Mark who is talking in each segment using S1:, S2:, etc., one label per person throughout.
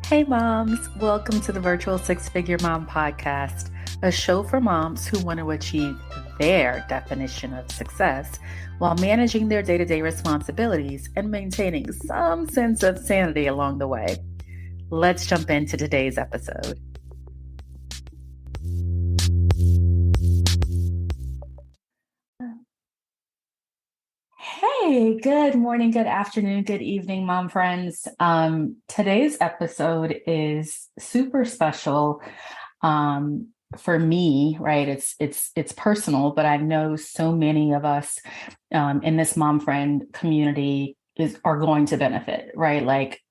S1: Hey moms, welcome to the Virtual Sixfigure Mom Podcast, a show for moms who want to achieve their definition of success while managing their day-to-day responsibilities and maintaining some sense of sanity along the way. Let's jump into today's episode. Hey, good morning, good afternoon, good evening, mom friends. Today's episode is super special for me, right? It's personal, but I know so many of us in this mom friend community are going to benefit, right? Like,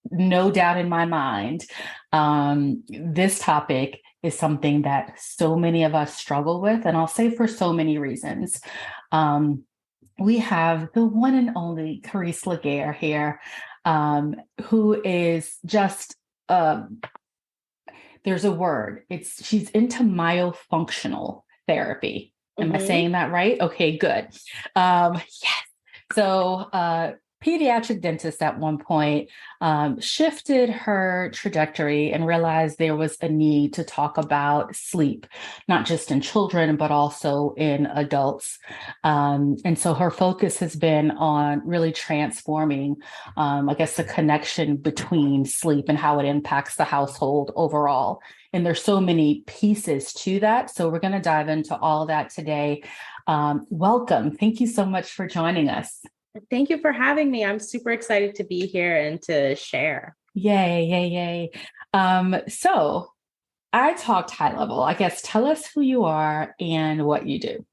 S1: no doubt in my mind, this topic is something that so many of us struggle with, and I'll say for so many reasons. We have the one and only Karese Laguerre here, who is just, there's a word, she's into myofunctional therapy. Am I saying that right? Okay, good. Yes. So, pediatric dentist at one point shifted her trajectory and realized there was a need to talk about sleep, not just in children, but also in adults. And so her focus has been on really transforming, the connection between sleep and how it impacts the household overall. And there's so many pieces to that. So we're going to dive into all that today. Welcome. Thank you so much for joining us.
S2: Thank you for having me. I'm super excited to be here and to share.
S1: Yay. So I talked high level. I guess tell us who you are and what you do.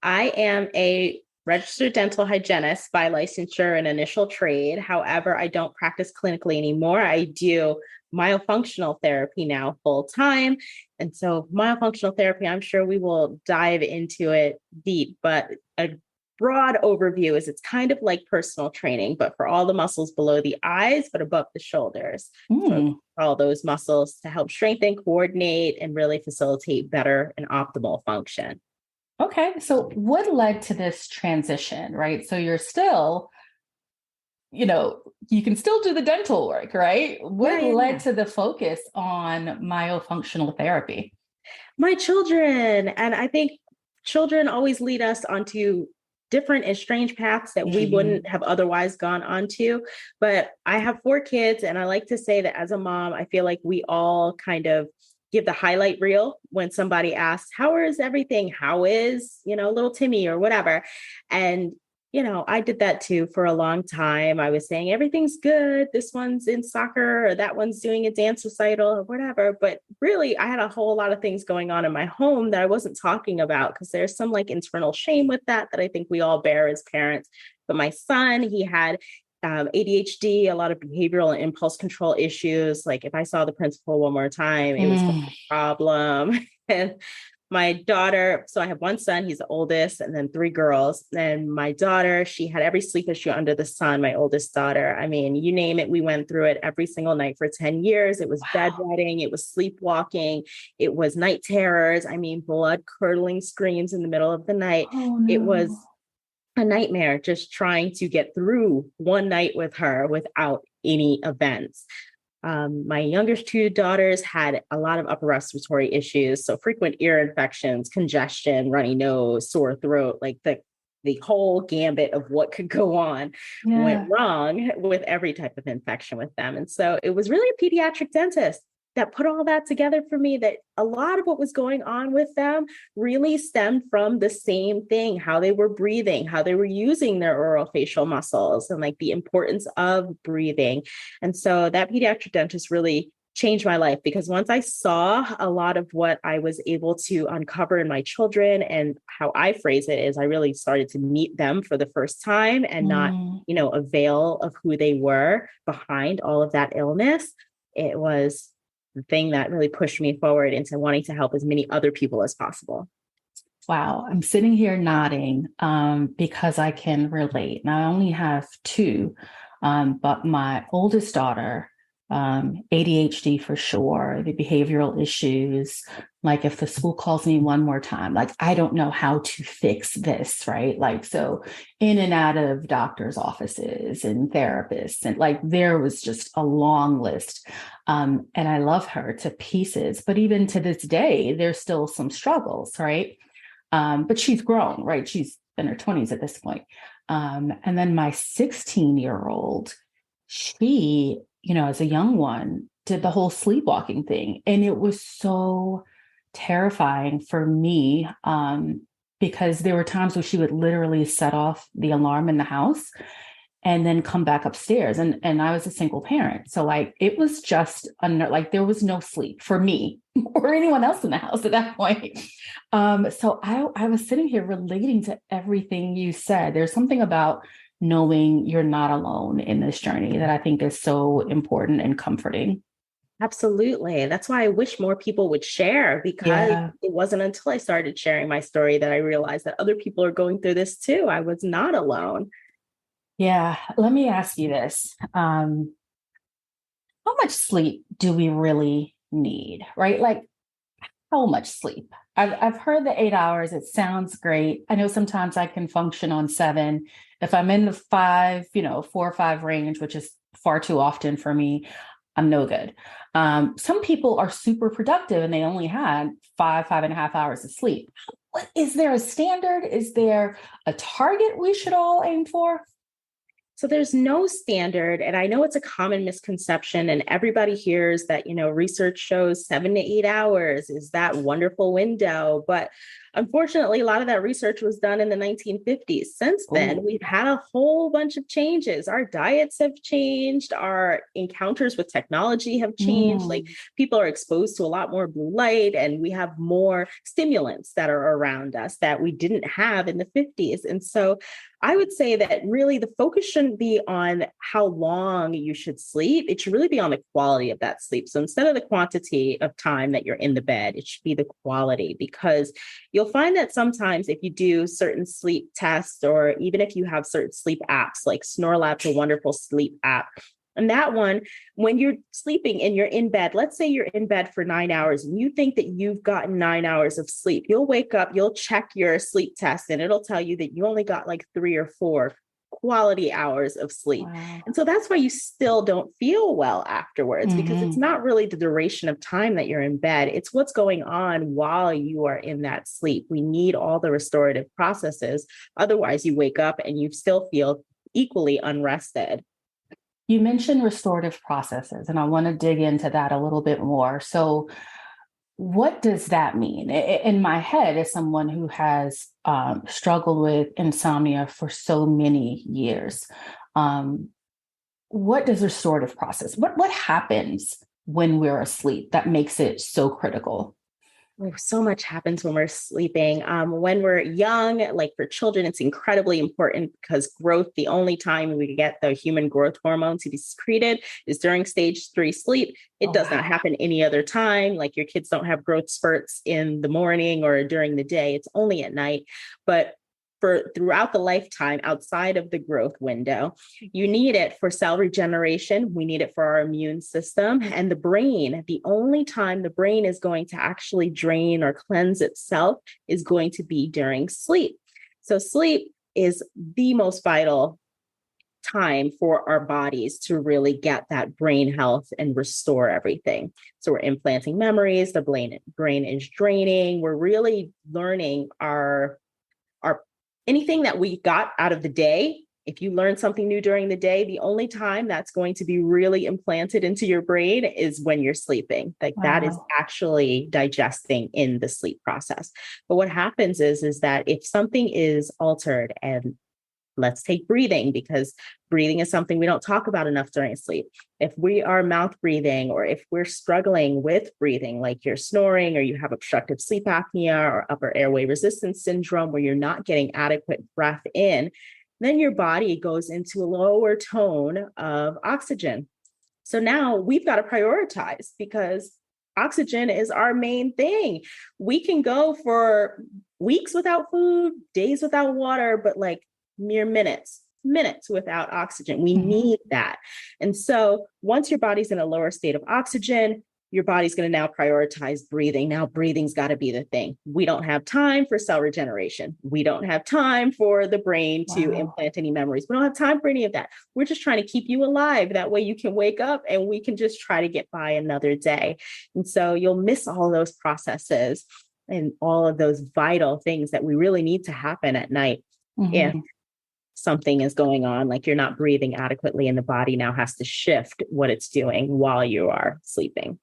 S2: I am a registered dental hygienist by licensure and initial trade. However, I don't practice clinically anymore. I do myofunctional therapy now full time. And so myofunctional therapy, I'm sure we will dive into it deep, but a broad overview is it's kind of like personal training, but for all the muscles below the eyes, but above the shoulders. So all those muscles to help strengthen, coordinate, and really facilitate better and optimal function.
S1: Okay. So what led to this transition, right? So you're still, you can still do the dental work, right? What led to the focus on myofunctional therapy?
S2: My children. And I think children always lead us onto different and strange paths that we wouldn't have otherwise gone onto. But I have 4 kids, and I like to say that as a mom, I feel like we all kind of give the highlight reel when somebody asks, how is everything? How is, little Timmy or whatever? And I did that too for a long time. I was saying everything's good. This one's in soccer, or that one's doing a dance recital or whatever. But really, I had a whole lot of things going on in my home that I wasn't talking about because there's some internal shame with that I think we all bear as parents. But my son, he had ADHD, a lot of behavioral and impulse control issues. Like if I saw the principal one more time, it was a problem. And my daughter, so I have one son, he's the oldest, and then 3 girls. And my daughter, she had every sleep issue under the sun, my oldest daughter. I mean, you name it, we went through it every single night for 10 years. It was bedwetting, it was sleepwalking, it was night terrors. I mean, blood curdling screams in the middle of the night.
S1: Oh, no.
S2: It was a nightmare just trying to get through one night with her without any events. My youngest 2 daughters had a lot of upper respiratory issues. So frequent ear infections, congestion, runny nose, sore throat, like the whole gambit of what could go on went wrong with every type of infection with them. And so it was really a pediatric dentist that put all that together for me, that a lot of what was going on with them really stemmed from the same thing, how they were breathing, how they were using their orofacial muscles, and the importance of breathing. And so that pediatric dentist really changed my life, because once I saw a lot of what I was able to uncover in my children, and how I phrase it is I really started to meet them for the first time and not, a veil of who they were behind all of that illness. It was the thing that really pushed me forward into wanting to help as many other people as possible.
S1: Wow. I'm sitting here nodding because I can relate. Now, I only have 2, but my oldest daughter, ADHD for sure, the behavioral issues. Like if the school calls me one more time, like I don't know how to fix this, right? Like, so in and out of doctors' offices and therapists, and like there was just a long list. And I love her to pieces, but even to this day, there's still some struggles, right? But she's grown, right? She's in her 20s at this point. And then my 16-year-old, she, as a young one, did the whole sleepwalking thing. And it was so terrifying for me because there were times where she would literally set off the alarm in the house and then come back upstairs. And I was a single parent. So like, it was just like, there was no sleep for me or anyone else in the house at that point. So I was sitting here relating to everything you said. There's something about knowing you're not alone in this journey that I think is so important and comforting.
S2: Absolutely. That's why I wish more people would share, because it wasn't until I started sharing my story that I realized that other people are going through this too. I was not alone.
S1: Yeah. Let me ask you this. How much sleep do we really need, right? Like how much sleep? I've heard the 8 hours. It sounds great. I know sometimes I can function on 7. If I'm in the 5, 4 or 5 range, which is far too often for me, I'm no good. Some people are super productive and they only had 5.5 hours of sleep. Is there a standard? Is there a target we should all aim for?
S2: So there's no standard. And I know it's a common misconception, and everybody hears that, research shows 7 to 8 hours is that wonderful window. But unfortunately, a lot of that research was done in the 1950s. Since then, we've had a whole bunch of changes. Our diets have changed. Our encounters with technology have changed. Like people are exposed to a lot more blue light, and we have more stimulants that are around us that we didn't have in the 50s. And so I would say that really the focus shouldn't be on how long you should sleep. It should really be on the quality of that sleep. So instead of the quantity of time that you're in the bed, it should be the quality, because you'll find that sometimes if you do certain sleep tests, or even if you have certain sleep apps, like Snorlap's a wonderful sleep app. And that one, when you're sleeping and you're in bed, let's say you're in bed for 9 hours and you think that you've gotten 9 hours of sleep, you'll wake up, you'll check your sleep test, and it'll tell you that you only got like 3 or 4 quality hours of sleep. Wow. And so that's why you still don't feel well afterwards, because it's not really the duration of time that you're in bed. It's what's going on while you are in that sleep. We need all the restorative processes. Otherwise, you wake up and you still feel equally unrested.
S1: You mentioned restorative processes, and I want to dig into that a little bit more. So what does that mean? In my head, as someone who has struggled with insomnia for so many years, what does restorative process? What happens when we're asleep that makes it so critical?
S2: Oh, so much happens when we're sleeping. When we're young, like for children, it's incredibly important because growth, the only time we get the human growth hormone to be secreted is during stage 3 sleep. It does not happen any other time. Like your kids don't have growth spurts in the morning or during the day. It's only at night. But throughout the lifetime, outside of the growth window, you need it for cell regeneration. We need it for our immune system and the brain. The only time the brain is going to actually drain or cleanse itself is going to be during sleep. So sleep is the most vital time for our bodies to really get that brain health and restore everything. So we're implanting memories, the brain is draining. We're really learning our anything that we got out of the day. If you learn something new during the day, the only time that's going to be really implanted into your brain is when you're sleeping. Like that is actually digesting in the sleep process. But what happens is that if something is altered, and let's take breathing, because breathing is something we don't talk about enough during sleep. If we are mouth breathing, or if we're struggling with breathing, like you're snoring, or you have obstructive sleep apnea or upper airway resistance syndrome, where you're not getting adequate breath in, then your body goes into a lower tone of oxygen. So now we've got to prioritize, because oxygen is our main thing. We can go for weeks without food, days without water, but like mere minutes minutes without oxygen. We need that. And so once your body's in a lower state of oxygen, your body's going to now prioritize breathing. Now breathing's got to be the thing. We don't have time for cell regeneration. We don't have time for the brain to implant any memories. We don't have time for any of that. We're just trying to keep you alive. That way you can wake up and we can just try to get by another day. And so you'll miss all those processes and all of those vital things that we really need to happen at night. If something is going on, like you're not breathing adequately and the body now has to shift what it's doing while you are sleeping.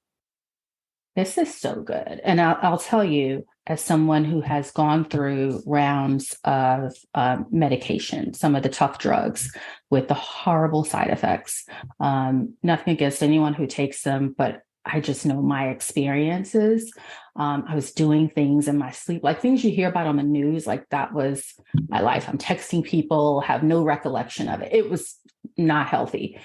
S1: This is so good. And I'll tell you, as someone who has gone through rounds of medication, some of the tough drugs with the horrible side effects, nothing against anyone who takes them, but I just know my experiences. I was doing things in my sleep, like things you hear about on the news, like that was my life. I'm texting people, have no recollection of it. It was not healthy.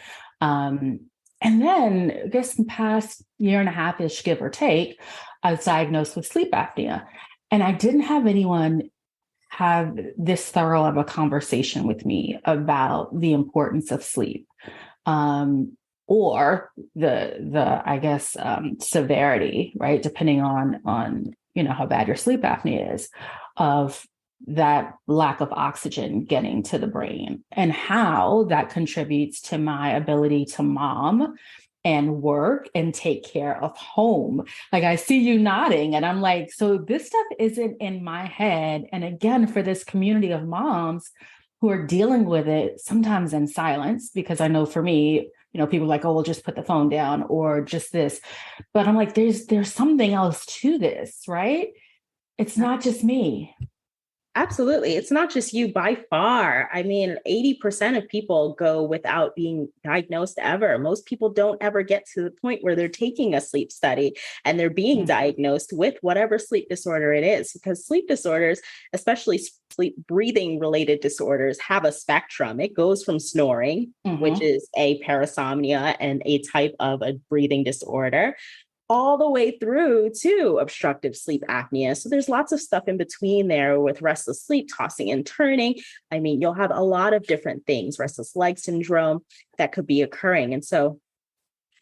S1: And then I guess in the past year and a half-ish, give or take, I was diagnosed with sleep apnea. And I didn't have anyone have this thorough of a conversation with me about the importance of sleep, or the I guess severity, right? Depending on how bad your sleep apnea is, of that lack of oxygen getting to the brain and how that contributes to my ability to mom and work and take care of home. Like I see you nodding and I'm like, so this stuff isn't in my head. And again, for this community of moms who are dealing with it, sometimes in silence, because I know for me, people are like, oh, we'll just put the phone down or just this. But I'm like, there's something else to this, right? It's not just me.
S2: Absolutely. It's not just you by far. I mean, 80% of people go without being diagnosed ever. Most people don't ever get to the point where they're taking a sleep study and they're being diagnosed with whatever sleep disorder it is, because sleep disorders, especially sleep breathing related disorders, have a spectrum. It goes from snoring, which is a parasomnia and a type of a breathing disorder, all the way through to obstructive sleep apnea. So there's lots of stuff in between there with restless sleep, tossing and turning. I mean, you'll have a lot of different things, restless leg syndrome that could be occurring. And so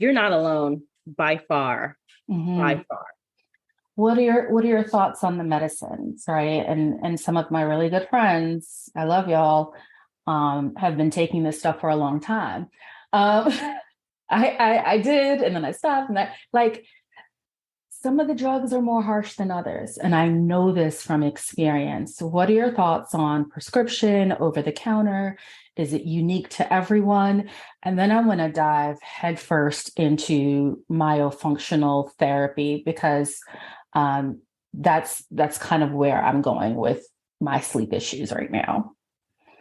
S2: you're not alone by far, by far.
S1: What are your thoughts on the medicines, right? And some of my really good friends, I love y'all, have been taking this stuff for a long time. I did, and then I stopped, and some of the drugs are more harsh than others. And I know this from experience. So what are your thoughts on prescription, over the counter? Is it unique to everyone? And then I want to dive headfirst into myofunctional therapy, because that's kind of where I'm going with my sleep issues right now.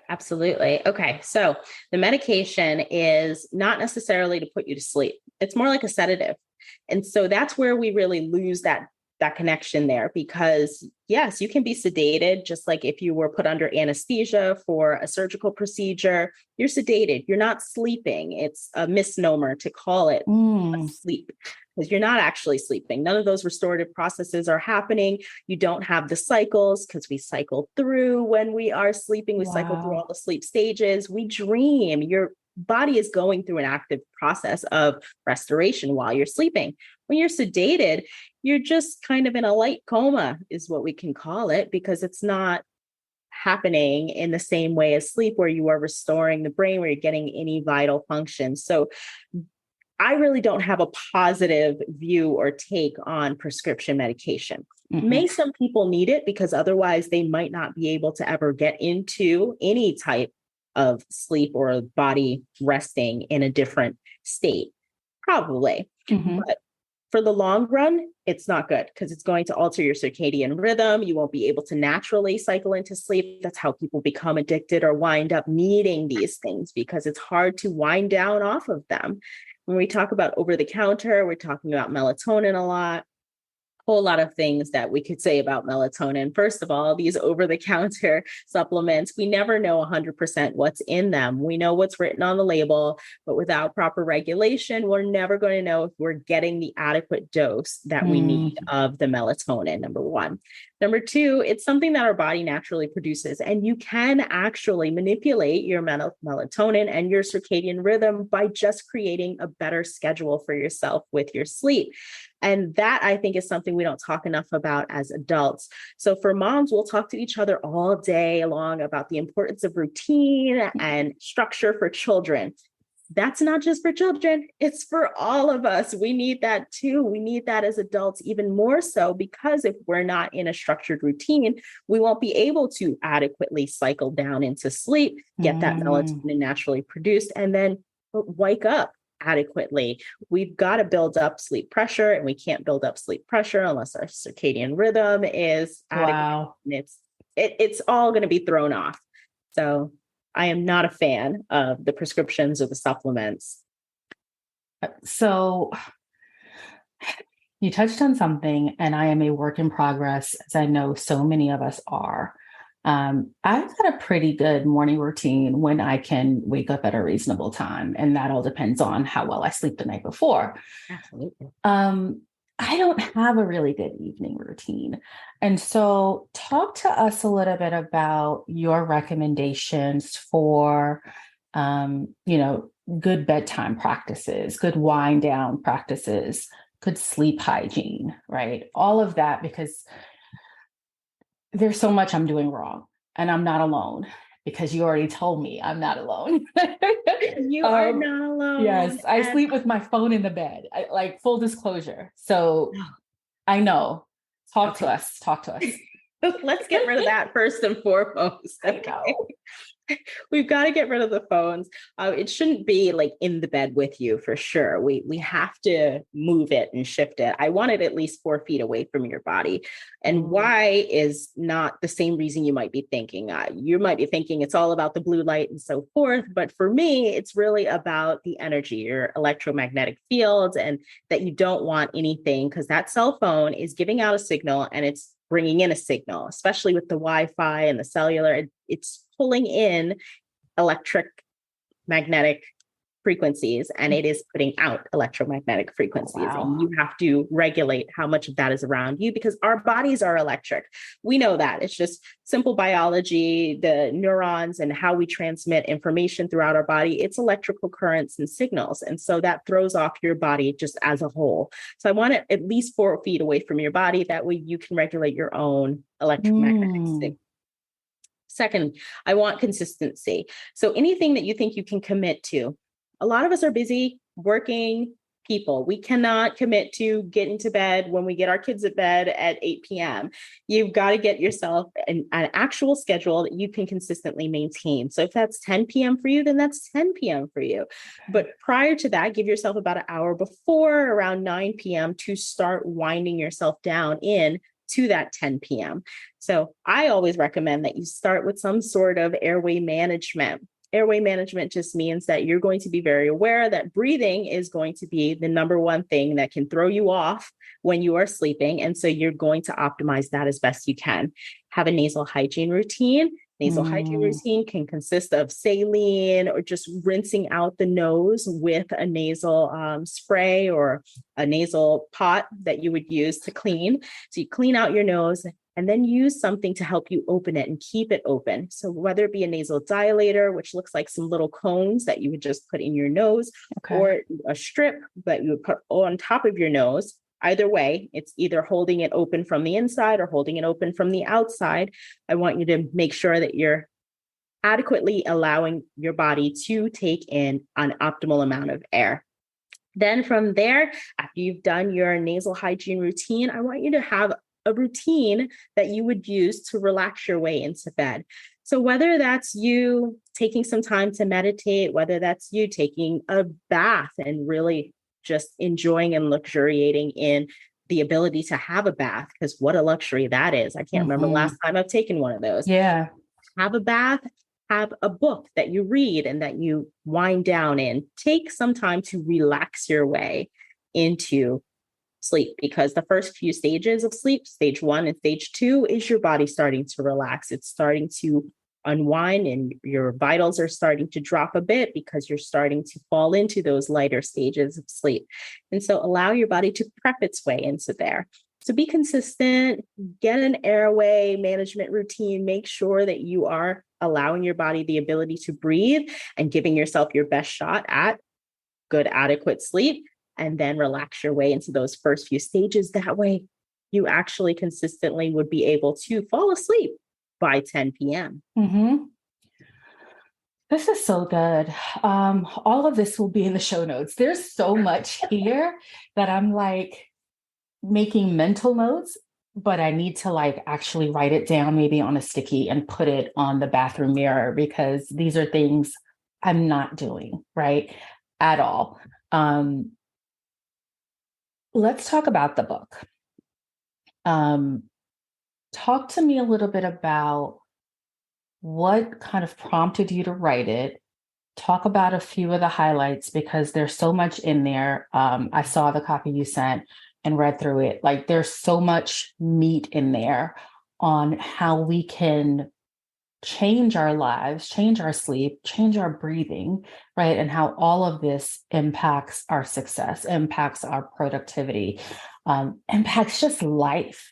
S2: Absolutely. Okay. So the medication is not necessarily to put you to sleep. It's more like a sedative. And so that's where we really lose that connection there, because yes, you can be sedated, just like if you were put under anesthesia for a surgical procedure, you're sedated. You're not sleeping. It's a misnomer to call it sleep, because you're not actually sleeping. None of those restorative processes are happening. You don't have the cycles, because we cycle through when we are sleeping. We cycle through all the sleep stages. We dream. Your body is going through an active process of restoration while you're sleeping. When you're sedated, you're just kind of in a light coma, is what we can call it, because it's not happening in the same way as sleep, where you are restoring the brain, where you're getting any vital functions. So I really don't have a positive view or take on prescription medication. May some people need it, because otherwise they might not be able to ever get into any type of sleep or body resting in a different state, probably. But for the long run, it's not good, because it's going to alter your circadian rhythm. You won't be able to naturally cycle into sleep. That's how people become addicted or wind up needing these things, because it's hard to wind down off of them. When we talk about over the counter, we're talking about melatonin a lot. whole lot of things that we could say about melatonin. First of all, these over-the-counter supplements, we never know 100% what's in them. We know what's written on the label, but without proper regulation, we're never going to know if we're getting the adequate dose that we need of the melatonin, number one. Number two, it's something that our body naturally produces, and you can actually manipulate your melatonin and your circadian rhythm by just creating a better schedule for yourself with your sleep. And that, I think, is something we don't talk enough about as adults. So for moms, we'll talk to each other all day long about the importance of routine and structure for children. That's not just for children, it's for all of us. We need that too. We need that as adults even more so, because if we're not in a structured routine, we won't be able to adequately cycle down into sleep, get that melatonin naturally produced, and then wake up adequately. We've got to build up sleep pressure, and we can't build up sleep pressure unless our circadian rhythm is adequate. Wow. And it's all going to be thrown off. So I am not a fan of the prescriptions or the supplements.
S1: So you touched on something, and I am a work in progress, as I know so many of us are. I've got a pretty good morning routine when I can wake up at a reasonable time, and that all depends on how well I sleep the night before.
S2: Absolutely.
S1: I don't have a really good evening routine. And so talk to us a little bit about your recommendations for, good bedtime practices, good wind down practices, good sleep hygiene, right? All of that, because there's so much I'm doing wrong, and I'm not alone, because you already told me I'm not alone.
S2: You are not alone.
S1: Yes, I sleep with my phone in the bed, like full disclosure. So I know. Talk to us.
S2: Let's get rid of that first and foremost. Okay. We've got to get rid of the phones. It shouldn't be like in the bed with you for sure. We have to move it and shift it. I want it at least 4 feet away from your body. And why is not the same reason you might be thinking. You might be thinking it's all about the blue light and so forth. But for me, it's really about the energy, your electromagnetic fields, and that you don't want anything, because that cell phone is giving out a signal and it's bringing in a signal, especially with the Wi-Fi and the cellular. It's pulling in magnetic frequencies, and it is putting out electromagnetic frequencies. Wow. And you have to regulate how much of that is around you, because our bodies are electric. We know that. It's just simple biology, the neurons and how we transmit information throughout our body. It's electrical currents and signals. And so that throws off your body just as a whole. So I want it at least 4 feet away from your body. That way you can regulate your own electromagnetic signal. Second, I want consistency. So anything that you think you can commit to. A lot of us are busy working people. We cannot commit to getting to bed when we get our kids at bed at 8 p.m. You've got to get yourself an actual schedule that you can consistently maintain. So if that's 10 p.m. for you, then that's 10 p.m. for you. But prior to that, give yourself about an hour before, around 9 p.m. to start winding yourself down in to that 10 p.m. So I always recommend that you start with some sort of airway management. Airway management just means that you're going to be very aware that breathing is going to be the number one thing that can throw you off when you are sleeping. And so you're going to optimize that as best you can. Have a nasal hygiene routine. Nasal hygiene routine can consist of saline or just rinsing out the nose with a nasal spray or a nasal pot that you would use to clean. So you clean out your nose and then use something to help you open it and keep it open. So whether it be a nasal dilator, which looks like some little cones that you would just put in your nose, or a strip that you would put on top of your nose. Either way, it's either holding it open from the inside or holding it open from the outside. I want you to make sure that you're adequately allowing your body to take in an optimal amount of air. Then from there, after you've done your nasal hygiene routine, I want you to have a routine that you would use to relax your way into bed. So whether that's you taking some time to meditate, whether that's you taking a bath and really just enjoying and luxuriating in the ability to have a bath, because what a luxury that is. I can't remember the last time I've taken one of those.
S1: Yeah.
S2: Have a bath, have a book that you read and that you wind down in. Take some time to relax your way into sleep, because the first few stages of sleep, stage 1 and stage 2, is your body starting to relax. It's starting to unwind and your vitals are starting to drop a bit because you're starting to fall into those lighter stages of sleep. And so allow your body to prep its way into there. So be consistent, get an airway management routine, make sure that you are allowing your body the ability to breathe and giving yourself your best shot at good, adequate sleep, and then relax your way into those first few stages. That way, you actually consistently would be able to fall asleep by 10 p.m.
S1: Mm-hmm. This is so good. All of this will be in the show notes. There's so much here that I'm like making mental notes, but I need to like actually write it down maybe on a sticky and put it on the bathroom mirror, because these are things I'm not doing, right? At all. Let's talk about the book. Talk to me a little bit about what kind of prompted you to write it. Talk about a few of the highlights, because there's so much in there. I saw the copy you sent and read through it. Like there's so much meat in there on how we can change our lives, change our sleep, change our breathing, right? And how all of this impacts our success, impacts our productivity, impacts just life,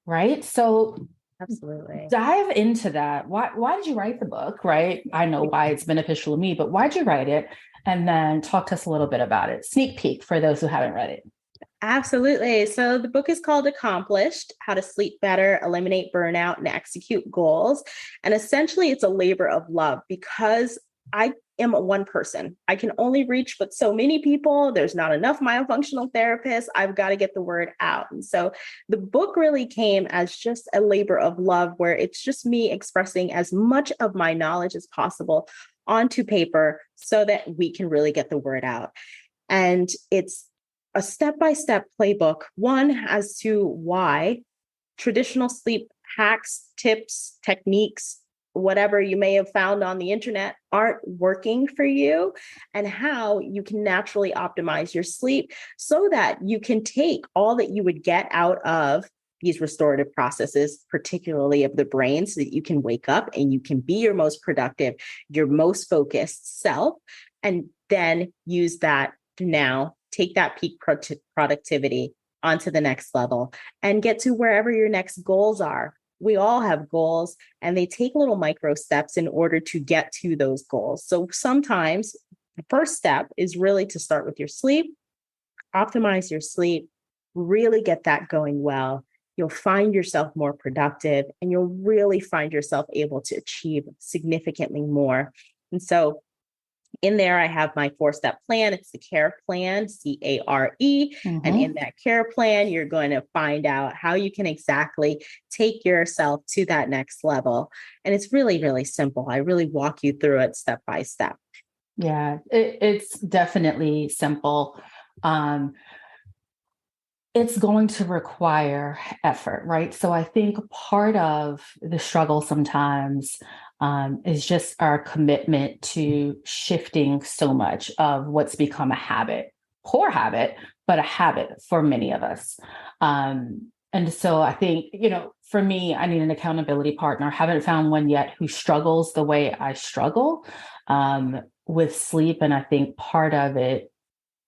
S1: right? So
S2: Absolutely.
S1: dive into that. Why did you write the book, right? I know why it's beneficial to me, but why'd you write it? And then talk to us a little bit about it. Sneak peek for those who haven't read it.
S2: Absolutely. So the book is called Accomplished: How to Sleep Better, Eliminate Burnout, and Execute Goals. And essentially, it's a labor of love, because I am one person. I can only reach but so many people. There's not enough myofunctional therapists. I've got to get the word out. And so the book really came as just a labor of love, where it's just me expressing as much of my knowledge as possible onto paper so that we can really get the word out. And it's a step-by-step playbook, one, as to why traditional sleep hacks, tips, techniques, whatever you may have found on the internet aren't working for you, and how you can naturally optimize your sleep so that you can take all that you would get out of these restorative processes, particularly of the brain, so that you can wake up and you can be your most productive, your most focused self, and then use that to now take that peak productivity onto the next level and get to wherever your next goals are. We all have goals, and they take little micro steps in order to get to those goals. So sometimes the first step is really to start with your sleep, optimize your sleep, really get that going well. You'll find yourself more productive, and you'll really find yourself able to achieve significantly more. And so in there, I have my 4-step plan. It's the CARE plan, CARE.
S1: Mm-hmm.
S2: And in that CARE plan, you're going to find out how you can exactly take yourself to that next level. And it's really, really simple. I really walk you through it step by step.
S1: Yeah, it's definitely simple. It's going to require effort, right? So I think part of the struggle sometimes is just our commitment to shifting so much of what's become a habit, poor habit, but a habit for many of us. And so I think, for me, I need an accountability partner. I haven't found one yet who struggles the way I struggle with sleep. And I think part of it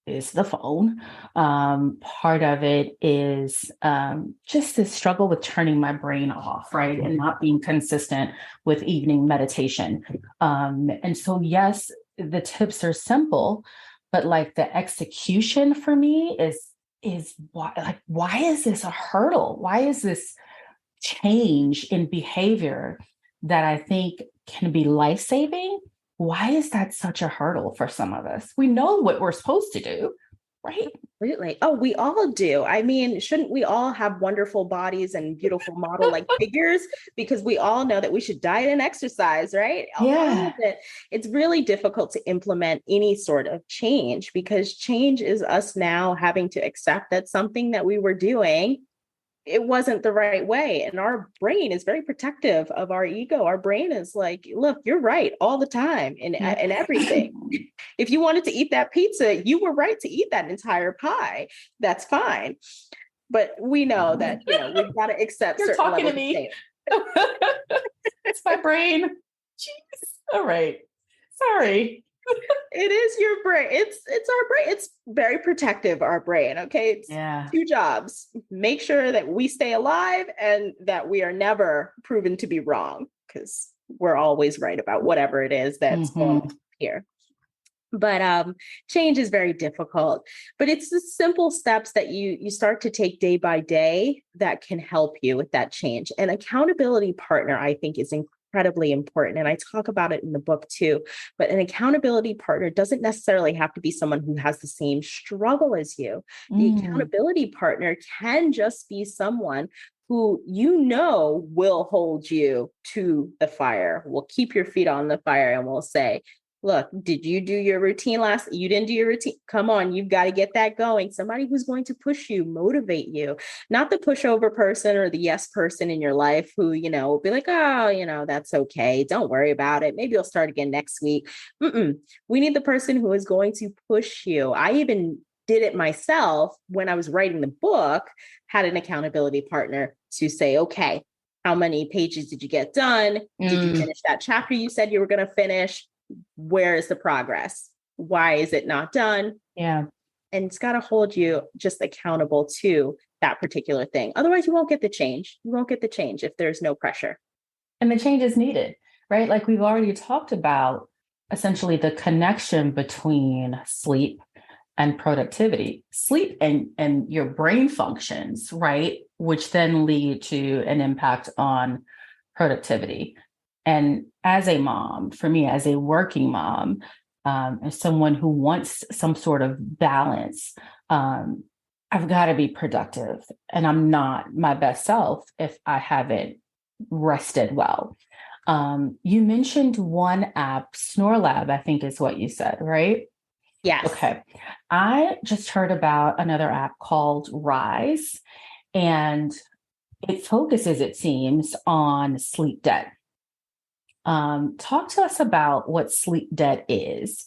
S1: is the phone. Part of it is just this struggle with turning my brain off, right? And not being consistent with evening meditation. And so, yes, the tips are simple, but like the execution for me is why is this a hurdle? Why is this change in behavior that I think can be life-saving? Why is that such a hurdle for some of us? We know what we're supposed to do, right?
S2: Absolutely. Oh, we all do. I mean, shouldn't we all have wonderful bodies and beautiful model-like figures? Because we all know that we should diet and exercise, right?
S1: Yeah.
S2: It's really difficult to implement any sort of change, because change is us now having to accept that something that we were doing it wasn't the right way. And our brain is very protective of our ego. Our brain is like, look, you're right all the time and everything. If you wanted to eat that pizza, you were right to eat that entire pie. That's fine. But we know that, we've got to accept
S1: You're
S2: certain
S1: talking to
S2: levels of
S1: me. It's my brain. Jeez. All right. Sorry.
S2: It is your brain. It's our brain. It's very protective, our brain. Okay. It's two jobs. Make sure that we stay alive and that we are never proven to be wrong, because we're always right about whatever it is that's going on here. But change is very difficult. But it's the simple steps that you start to take day by day that can help you with that change. An accountability partner, I think, is incredibly important. And I talk about it in the book too. But an accountability partner doesn't necessarily have to be someone who has the same struggle as you. The accountability partner can just be someone who will hold you to the fire, will keep your feet on the fire, and will say, look, did you do your routine you didn't do your routine? Come on, you've got to get that going. Somebody who's going to push you, motivate you, not the pushover person or the yes person in your life who, will be like, oh, that's okay. Don't worry about it. Maybe you'll start again next week. We need the person who is going to push you. I even did it myself when I was writing the book, had an accountability partner to say, okay, how many pages did you get done? Did you finish that chapter you said you were going to finish? Where is the progress? Why is it not done?
S1: Yeah.
S2: And it's got to hold you just accountable to that particular thing. Otherwise, you won't get the change. You won't get the change if there's no pressure.
S1: And the change is needed, right? Like we've already talked about essentially the connection between sleep and productivity, sleep and your brain functions, right? Which then lead to an impact on productivity. And as a mom, for me, as a working mom, as someone who wants some sort of balance, I've got to be productive. And I'm not my best self if I haven't rested well. You mentioned one app, SnoreLab, I think is what you said, right?
S2: Yes.
S1: Okay. I just heard about another app called Rise, and it focuses, it seems, on sleep debt. Talk to us about what sleep debt is.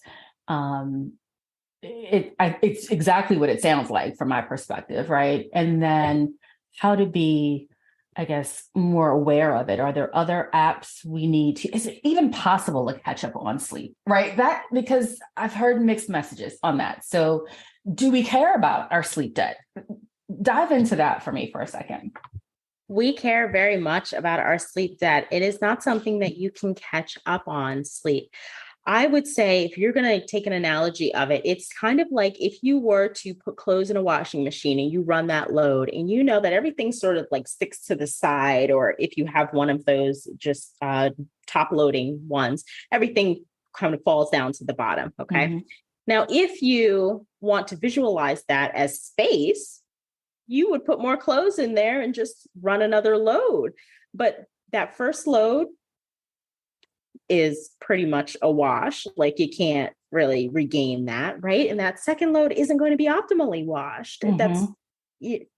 S1: It's exactly what it sounds like from my perspective, right? And then how to be, I guess, more aware of it. Are there other apps we need to? Is it even possible to catch up on sleep, right? Because I've heard mixed messages on that. So, do we care about our sleep debt? Dive into that for me for a second.
S2: We care very much about our sleep debt. It is not something that you can catch up on sleep. I would say if you're going to take an analogy of it, it's kind of like if you were to put clothes in a washing machine and you run that load and you know that everything sort of like sticks to the side, or if you have one of those just top loading ones, everything kind of falls down to the bottom. Okay. Now, if you want to visualize that as space, you would put more clothes in there and just run another load. But that first load is pretty much a wash. Like you can't really regain that, right? And that second load isn't going to be optimally washed.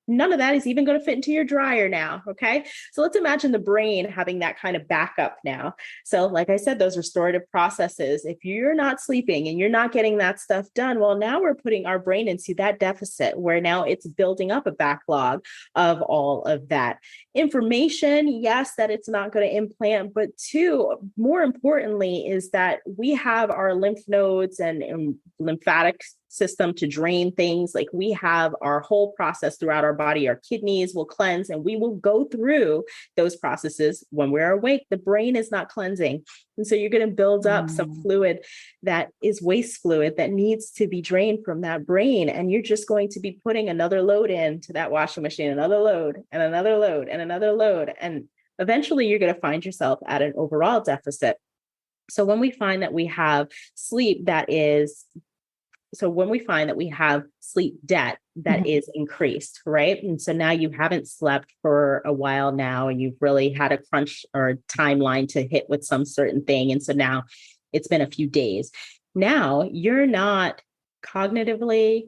S2: None of that is even going to fit into your dryer now. Okay. So let's imagine the brain having that kind of backup now. So like I said, those restorative processes, if you're not sleeping and you're not getting that stuff done, well, now we're putting our brain into that deficit where now it's building up a backlog of all of that information. Yes, that it's not going to implant, but two, more importantly, is that we have our lymph nodes and lymphatic system to drain things. Like we have our whole process throughout our body. Our kidneys will cleanse and we will go through those processes when we're awake. The brain is not cleansing. And so you're going to build up some fluid that is waste fluid that needs to be drained from that brain. And you're just going to be putting another load into that washing machine, another load and another load and another load. And eventually you're going to find yourself at an overall deficit. So when we find that we have sleep when we find that we have sleep debt that is increased, right? And so now you haven't slept for a while now, and you've really had a crunch or a timeline to hit with some certain thing. And so now it's been a few days. Now you're not cognitively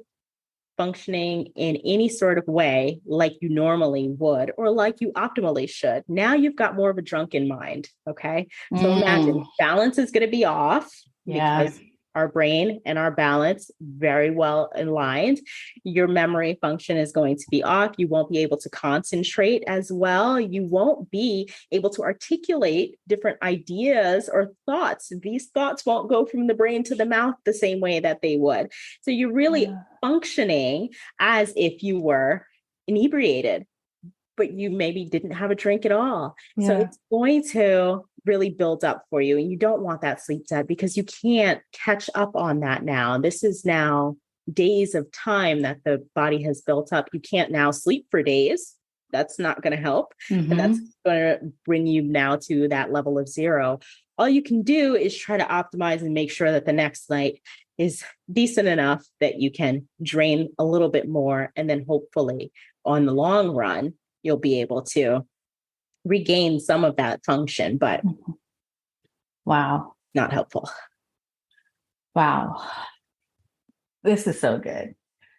S2: functioning in any sort of way like you normally would or like you optimally should. Now you've got more of a drunken mind. Okay. So imagine balance is going to be off because our brain and our balance very well aligned. Your memory function is going to be off. You won't be able to concentrate as well. You won't be able to articulate different ideas or thoughts. These thoughts won't go from the brain to the mouth the same way that they would. So you're really functioning as if you were inebriated, but you maybe didn't have a drink at all. Yeah. So it's going to really build up for you. And you don't want that sleep debt because you can't catch up on that now. This is now days of time that the body has built up. You can't now sleep for days. That's not going to help. And that's going to bring you now to that level of zero. All you can do is try to optimize and make sure that the next night is decent enough that you can drain a little bit more. And then hopefully on the long run, you'll be able to regain some of that function, but not helpful.
S1: Wow. This is so good.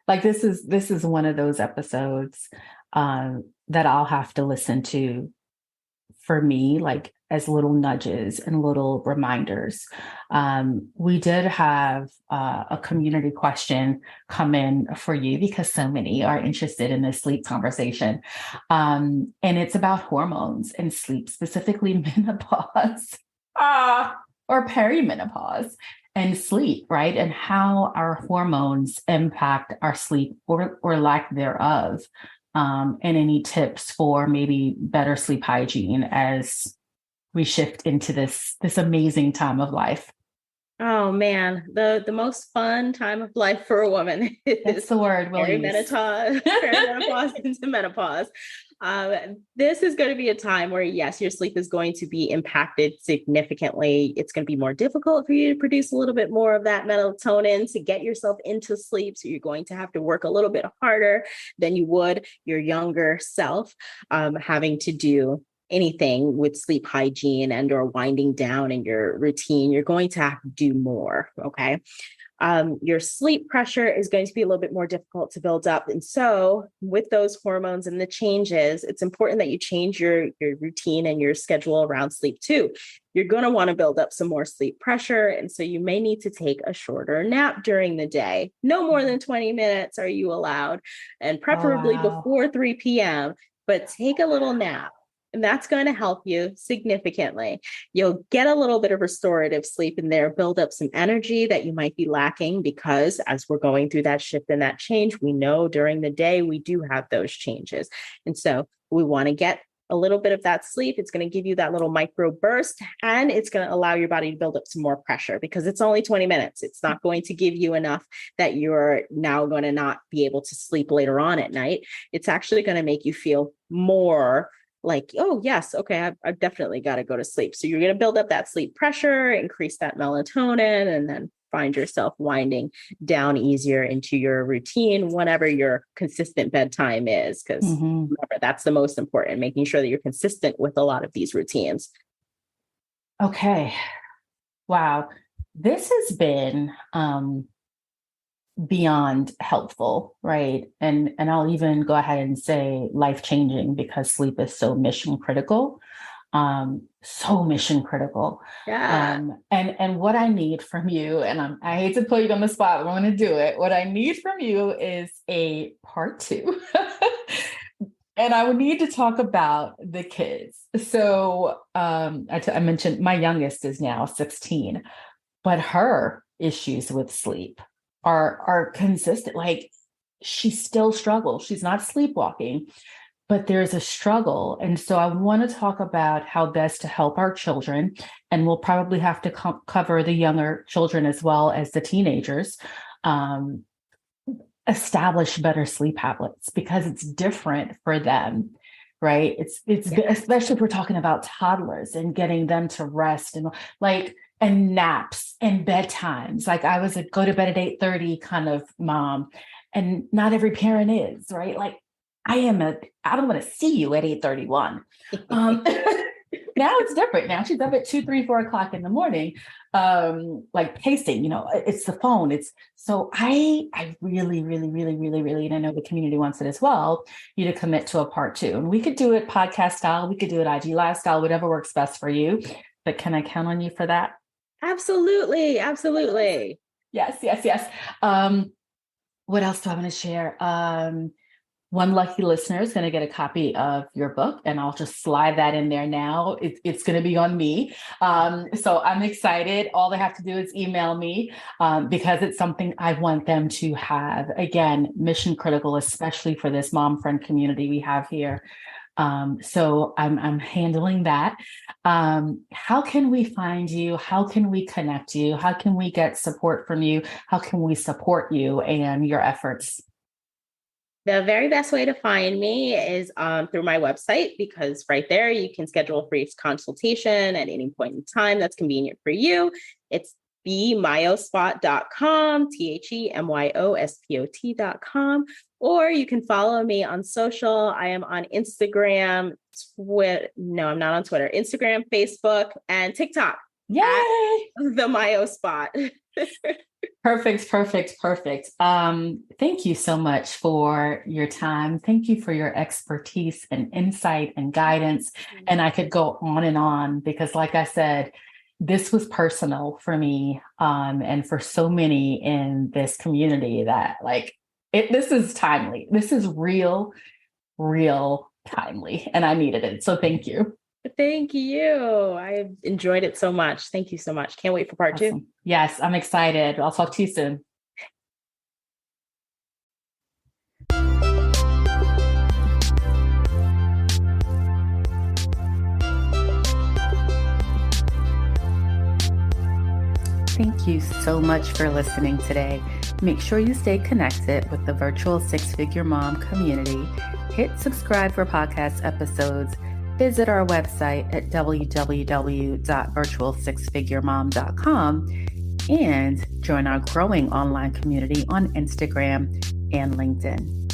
S1: Like this is one of those episodes that I'll have to listen to for me, like as little nudges and little reminders. We did have a community question come in for you because so many are interested in this sleep conversation. And it's about hormones and sleep, specifically menopause or perimenopause and sleep, right? And how our hormones impact our sleep or lack thereof. And any tips for maybe better sleep hygiene as we shift into this amazing time of life.
S2: Oh man, the most fun time of life for a woman is
S1: that's the word we'll
S2: perimenopause into menopause. This is going to be a time where, yes, your sleep is going to be impacted significantly. It's going to be more difficult for you to produce a little bit more of that melatonin to get yourself into sleep. So you're going to have to work a little bit harder than you would your younger self, having to do anything with sleep hygiene and or winding down in your routine. You're going to have to do more. Okay. Your sleep pressure is going to be a little bit more difficult to build up. And so with those hormones and the changes, it's important that you change your routine and your schedule around sleep too. You're going to want to build up some more sleep pressure. And so you may need to take a shorter nap during the day. No more than 20 minutes are you allowed, and preferably before 3 p.m., but take a little nap. And that's going to help you significantly. You'll get a little bit of restorative sleep in there, build up some energy that you might be lacking because as we're going through that shift and that change, we know during the day we do have those changes. And so we want to get a little bit of that sleep. It's going to give you that little micro burst, and it's going to allow your body to build up some more pressure because it's only 20 minutes. It's not going to give you enough that you're now going to not be able to sleep later on at night. It's actually going to make you feel more like, oh, yes, okay, I've definitely got to go to sleep. So you're going to build up that sleep pressure, increase that melatonin, and then find yourself winding down easier into your routine whenever your consistent bedtime is. Because remember, that's the most important, making sure that you're consistent with a lot of these routines.
S1: Okay. Wow. This has been beyond helpful, right? And I'll even go ahead and say life-changing because sleep is so mission critical. Yeah. And what I need from you, and I hate to put you on the spot, but I'm going to do it. What I need from you is a part 2. And I would need to talk about the kids. So I mentioned my youngest is now 16, but her issues with sleep are consistent. Like she still struggles. She's not sleepwalking, but there's a struggle. And so I want to talk about how best to help our children. And we'll probably have to cover the younger children as well as the teenagers, establish better sleep habits because it's different for them. Right. It's especially if we're talking about toddlers and getting them to rest and naps and bedtimes. Like I was a go to bed at 8:30 kind of mom, and not every parent is, right? Like I don't want to see you at 8:31. Now it's different. Now she's up at 2, 3, 4 o'clock in the morning, like pacing, it's the phone. So I really, really, really, really, really, and I know the community wants it as well, you to commit to a part 2. And we could do it podcast style. We could do it IG live style, whatever works best for you. But can I count on you for that?
S2: Absolutely. Absolutely.
S1: Yes. What else do I want to share? One lucky listener is going to get a copy of your book, and I'll just slide that in there now. It's going to be on me. So I'm excited. All they have to do is email me because it's something I want them to have. Again, mission critical, especially for this mom friend community we have here. So I'm handling that. How can we find you? How can we connect you? How can we get support from you? How can we support you and your efforts?
S2: The very best way to find me is through my website, because right there you can schedule a free consultation at any point in time that's convenient for you. It's themyospot.com, TheMyospot.com, or you can follow me on social. I am on Instagram, no, I'm not on Twitter, Instagram, Facebook, and TikTok.
S1: Yay!
S2: The Myospot.
S1: Perfect. Thank you so much for your time. Thank you for your expertise and insight and guidance. And I could go on because, like I said, this was personal for me and for so many in this community that this is timely. This is real timely, and I needed it. So thank you.
S2: Thank you. I enjoyed it so much. Thank you so much. Can't wait for part 2.
S1: Yes, I'm excited. I'll talk to you soon. Thank you so much for listening today. Make sure you stay connected with the Virtual Six-Figure Mom community. Hit subscribe for podcast episodes. Visit our website at www.virtualsixfiguremom.com and join our growing online community on Instagram and LinkedIn.